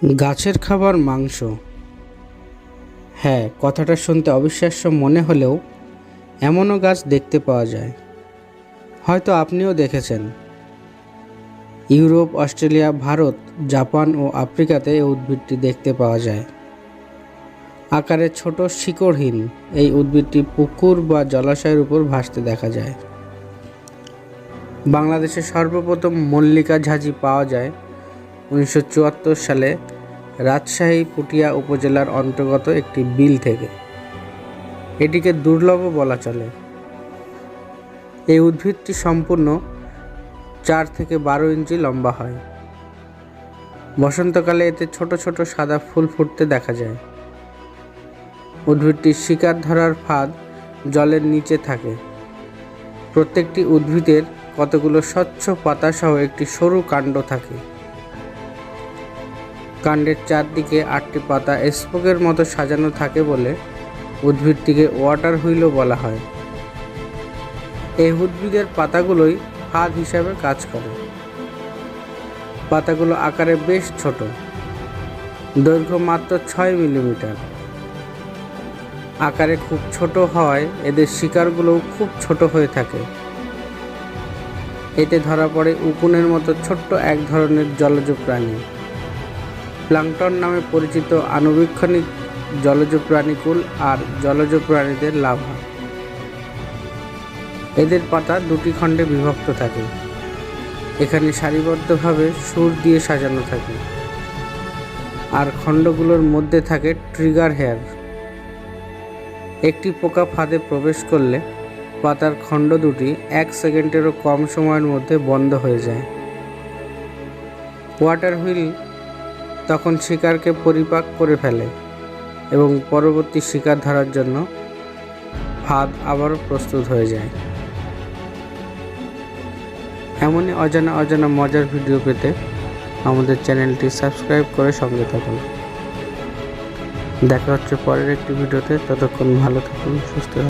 গাছের খাবার মাংস। হ্যাঁ, কথাটা শুনতে অবিশ্বাস্য মনে হলেও এমনও গাছ দেখতে পাওয়া যায়। হয়তো আপনিও দেখেছেন। ইউরোপ, অস্ট্রেলিয়া, ভারত, জাপান ও আফ্রিকাতে এই উদ্ভিদটি দেখতে পাওয়া যায়। আকারে ছোট, শিকড়হীন এই উদ্ভিদটি পুকুর বা জলাশয়ের উপর ভাসতে দেখা যায়। বাংলাদেশে সর্বপ্রথম মল্লিকা ঝাঁঝি পাওয়া যায় 1974 সালে রাজশাহী পুঠিয়া উপজেলার অন্তর্গত একটি বিল থেকে। এটিকে দুর্লভও বলা চলে। এই উদ্ভিদটি সম্পূর্ণ 4 থেকে 12 ইঞ্চি লম্বা হয়। বসন্তকালে এতে ছোট ছোট সাদা ফুল ফুটতে দেখা যায়। উদ্ভিদটির শিকার ধরার ফাঁদ জলের নিচে থাকে। প্রত্যেকটি উদ্ভিদের কতগুলো স্বচ্ছ পাতাসহ একটি সরু কাণ্ড থাকে। কাণ্ডের চারদিকে 8টি পাতা স্পোকের মতো সাজানো থাকে বলে উদ্ভিদটিকে ওয়াটার হুইলও বলা হয়। এই উদ্ভিদের পাতাগুলোই ফাঁদ হিসাবে কাজ করে। পাতাগুলো আকারে বেশ ছোট, দৈর্ঘ্য মাত্র 6 মিলিমিটার। আকারে খুব ছোট হওয়ায় এদের শিকারগুলোও খুব ছোট হয়ে থাকে। এতে ধরা পড়ে উকুনের মতো ছোট্ট এক ধরনের জলজ প্রাণী, প্লাঙ্কটন নামে পরিচিত আণুবীক্ষণিক জলজ প্রাণীকুল আর জলজ প্রাণীদের লার্ভা। এদের পাতা 2টি খণ্ডে বিভক্ত থাকে। এখানে সারিবদ্ধভাবে সুর দিয়ে সাজানো থাকে, আর খণ্ডগুলোর মধ্যে থাকে ট্রিগার হেয়ার। একটি পোকা ফাঁদে প্রবেশ করলে পাতার খণ্ড দুটি 1 সেকেন্ডেরও কম সময়ের মধ্যে বন্ধ হয়ে যায়। ওয়াটার হুইল তখন শিকারকে পরিপাক করে ফেলে এবং পরবর্তী শিকার ধরার জন্য ফাঁদ আবারও প্রস্তুত হয়ে যায়। এমনই অজানা মজার ভিডিও পেতে আমাদের চ্যানেলটি সাবস্ক্রাইব করে সঙ্গে থাকুন। দেখা হচ্ছে পরের একটি ভিডিওতে। ততক্ষণ ভালো থাকুন, সুস্থ থাকুন।